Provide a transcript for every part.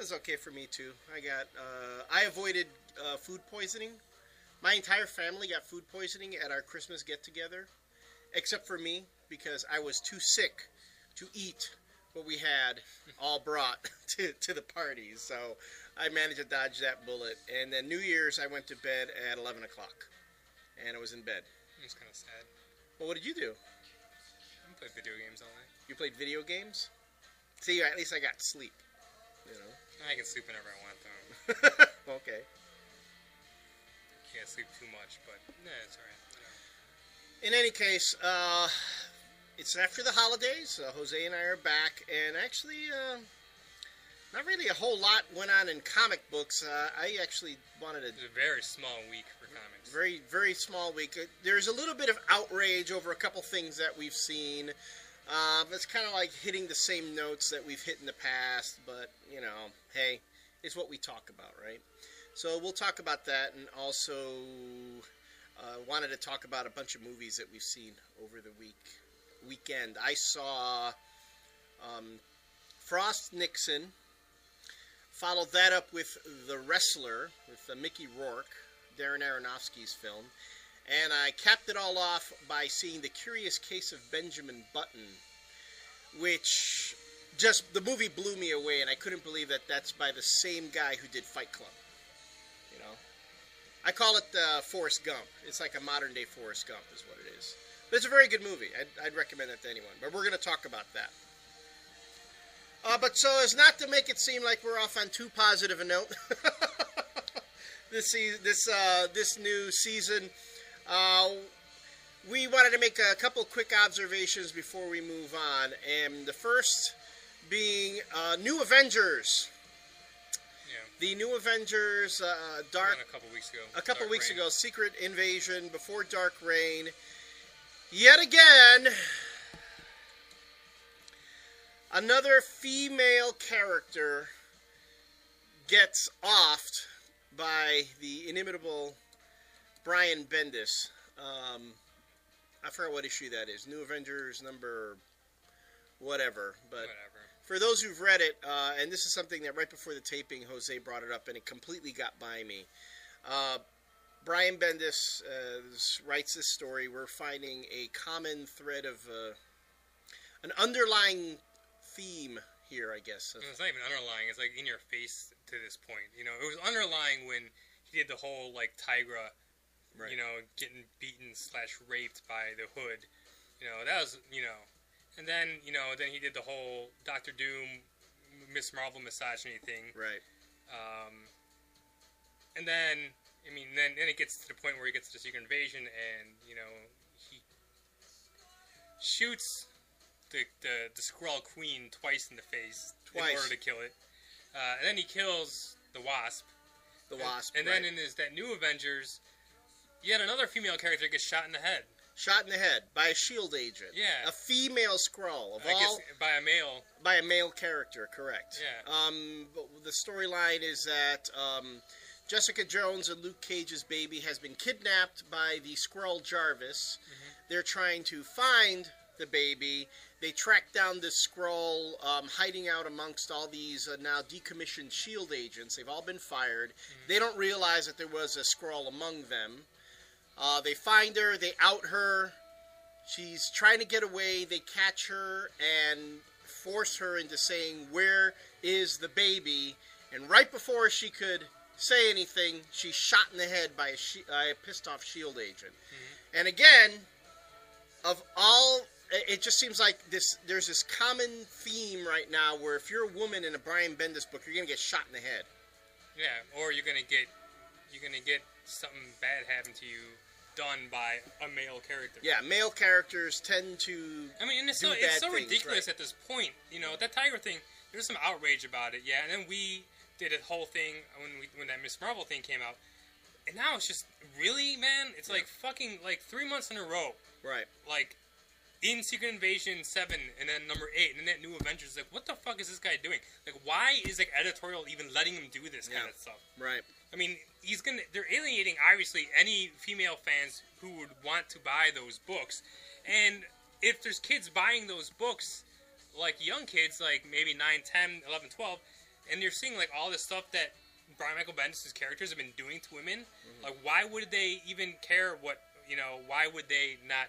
was okay for me too. I avoided food poisoning. My entire family got food poisoning at our Christmas get-together, except for me, because I was too sick to eat what we had all brought to the parties. So I managed to dodge that bullet. And then New Year's, I went to bed at 11 o'clock, and I was in bed. It was kind of sad. Well, what did you do? I played video games all night. You played video games? See, at least I got sleep. You know. I can sleep whenever I want, though. Okay. Can't sleep too much, but it's alright. In any case, it's after the holidays. Jose and I are back, and actually, not really a whole lot went on in comic books. I actually wanted to... It was a very small week for comics. Very, very small week. There's a little bit of outrage over a couple things that we've seen. It's kind of like hitting the same notes that we've hit in the past, but, you know, hey, it's what we talk about, right? So we'll talk about that, and also wanted to talk about a bunch of movies that we've seen over the weekend. I saw Frost Nixon, followed that up with The Wrestler, with Mickey Rourke, Darren Aronofsky's film, and I capped it all off by seeing The Curious Case of Benjamin Button, which just, the movie blew me away, and I couldn't believe that that's by the same guy who did Fight Club. You know? I call it Forrest Gump. It's like a modern-day Forrest Gump is what it is. But it's a very good movie. I'd recommend it to anyone. But we're going to talk about that. But so as not to make it seem like we're off on too positive a note, this new season, we wanted to make a couple quick observations before we move on. And the first being New Avengers. Yeah. The New Avengers, Dark... A couple weeks ago. A couple weeks ago, Secret Invasion, before Dark Reign. Yet again, another female character gets offed by the inimitable Brian Bendis. I forgot what issue that is. New Avengers number whatever. But for those who've read it, and this is something that right before the taping, Jose brought it up, and it completely got by me. Brian Bendis writes this story. We're finding a common thread of an underlying theme here, I guess. It's not even underlying. It's like in your face to this point. You know, it was underlying when he did the whole like Tigra, right, you know, getting beaten / raped by the Hood. You know, that was, you know, and then, you know, then he did the whole Dr. Doom, Miss Marvel misogyny thing. Right. And then, I mean, then it gets to the point where he gets to the Secret Invasion, and, you know, he shoots the Skrull Queen twice in the face in order to kill it. And then he kills the Wasp. And then in that New Avengers, yet another female character gets shot in the head. Shot in the head by a SHIELD agent. Yeah. A female Skrull. By a male. By a male character, correct. Yeah. The storyline is that Jessica Jones and Luke Cage's baby has been kidnapped by the Skrull Jarvis. Mm-hmm. They're trying to find the baby. They track down this Skrull hiding out amongst all these now decommissioned SHIELD agents. They've all been fired. Mm-hmm. They don't realize that there was a Skrull among them. They find her. They out her. She's trying to get away. They catch her and force her into saying, "Where is the baby?" And right before she could say anything, she's shot in the head by a pissed-off SHIELD agent. Mm-hmm. And again, of all... It just seems like there's this common theme right now where if you're a woman in a Brian Bendis book, you're going to get shot in the head. Yeah, or you're going to get something bad happen to you done by a male character. Yeah, male characters tend to it's so ridiculous, right, at this point. You know, that Tiger thing, there's some outrage about it, yeah, and then we did a whole thing when that Miss Marvel thing came out. And now it's just, really, man? It's like fucking, like, 3 months in a row. Right. Like, in Secret Invasion 7, and then number 8, and then that New Avengers, like, what the fuck is this guy doing? Like, why is, like, editorial even letting him do this kind of stuff? Right. I mean, they're alienating, obviously, any female fans who would want to buy those books. And if there's kids buying those books, like young kids, like maybe 9, 10, 11, 12, and you're seeing like all the stuff that Brian Michael Bendis' characters have been doing to women. Like, why would they even care what, why would they not,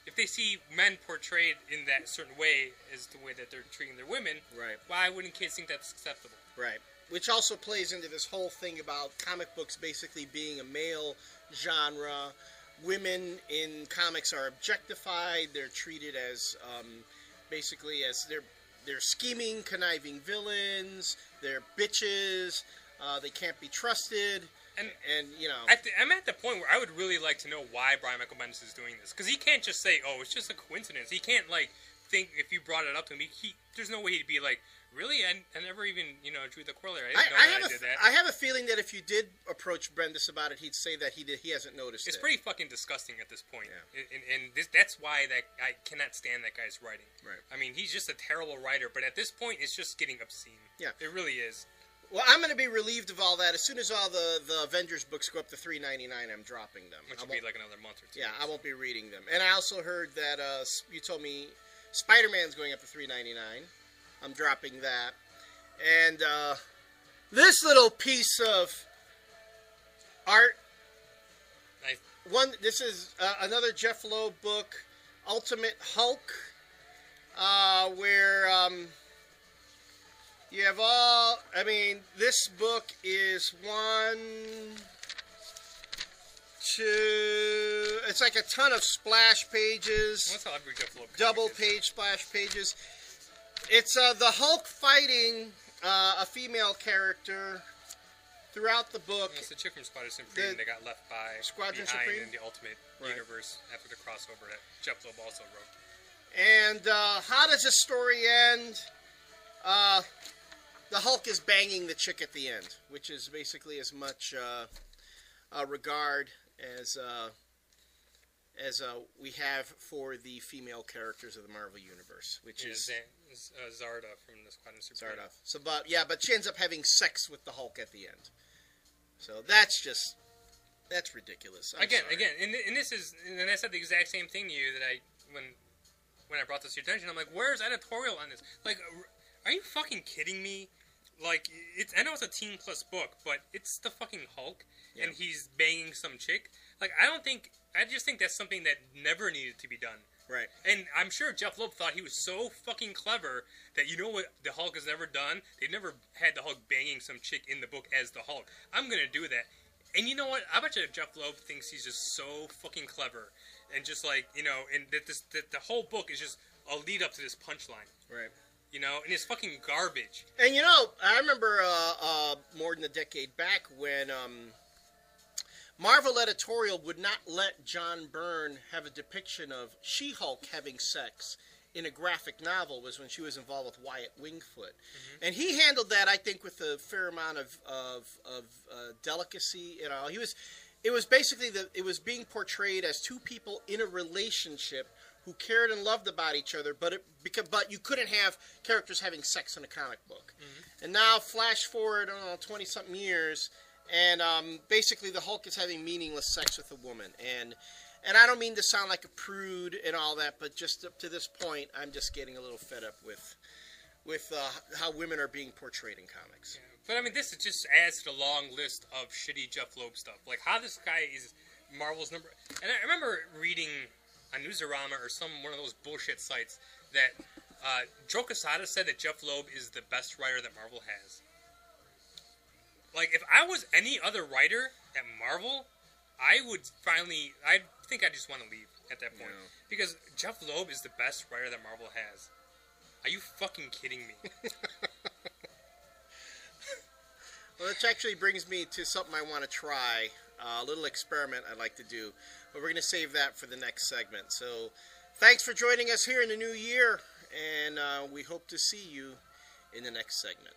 if they see men portrayed in that certain way as the way that they're treating their women, right? Why wouldn't kids think that's acceptable? Right. Which also plays into this whole thing about comic books basically being a male genre. Women in comics are objectified. They're treated as basically as they're scheming, conniving villains. They're bitches. They can't be trusted. And I'm at the point where I would really like to know why Brian Michael Bendis is doing this, because he can't just say, "Oh, it's just a coincidence." He can't think if you brought it up to him. There's no way he'd be like, "Really? I never even drew the corollary. I didn't know I did that." I have a feeling that if you did approach Bendis about it, he'd say that he hasn't noticed. It's pretty fucking disgusting at this point. Yeah. And that's why I cannot stand that guy's writing. Right. I mean, he's just a terrible writer, but at this point, it's just getting obscene. Yeah. It really is. Well, I'm going to be relieved of all that. As soon as all the Avengers books go up to $3.99, I'm dropping them. Which will be like another month or two. Yeah, I won't be reading them. And I also heard that you told me Spider-Man's going up to $3.99. I'm dropping that. And this little piece of art. Nice. This is another Jeph Loeb book, Ultimate Hulk, where you have all. I mean, this book is 1, 2. It's like a ton of splash pages. That's how every Jeph Loeb double page splash pages. It's the Hulk fighting a female character throughout the book. It's the chick from Squadron Supreme that got left behind in the Ultimate Universe after the crossover that Jeph Loeb also wrote. And how does this story end? The Hulk is banging the chick at the end, which is basically as much regard as we have for the female characters of the Marvel Universe, which is Zarda from the Squadron Supreme. Zarda. So, but she ends up having sex with the Hulk at the end. So that's ridiculous. Again, and this is, and I said the exact same thing to you that when I brought this to your attention. I'm like, where's editorial on this? Like, are you fucking kidding me? Like, I know it's a Teen Plus book, but it's the fucking Hulk, and he's banging some chick. Like, I just think that's something that never needed to be done. Right. And I'm sure Jeph Loeb thought he was so fucking clever that what the Hulk has never done? They've never had the Hulk banging some chick in the book as the Hulk. I'm gonna do that. And you know what? I bet you Jeph Loeb thinks he's just so fucking clever. And just and that the whole book is just a lead up to this punchline. Right. And it's fucking garbage. And I remember more than a decade back when Marvel editorial would not let John Byrne have a depiction of She-Hulk having sex in a graphic novel, was when she was involved with Wyatt Wingfoot. Mm-hmm. And he handled that, I think, with a fair amount of delicacy. It was basically it was being portrayed as two people in a relationship who cared and loved about each other, but you couldn't have characters having sex in a comic book. Mm-hmm. And now, flash forward, 20-something years, and basically the Hulk is having meaningless sex with a woman. And I don't mean to sound like a prude and all that, but just up to this point, I'm just getting a little fed up with how women are being portrayed in comics. Yeah. But I mean, this just adds to the long list of shitty Jeph Loeb stuff. Like, how this guy is Marvel's number... And I remember reading on Newsarama or one of those bullshit sites that Joe Quesada said that Jeph Loeb is the best writer that Marvel has. Like, if I was any other writer at Marvel, I think I just want to leave at that point. Yeah. Because Jeph Loeb is the best writer that Marvel has. Are you fucking kidding me? Well, which actually brings me to something I want to try, a little experiment I'd like to do. But we're going to save that for the next segment. So thanks for joining us here in the new year, and we hope to see you in the next segment.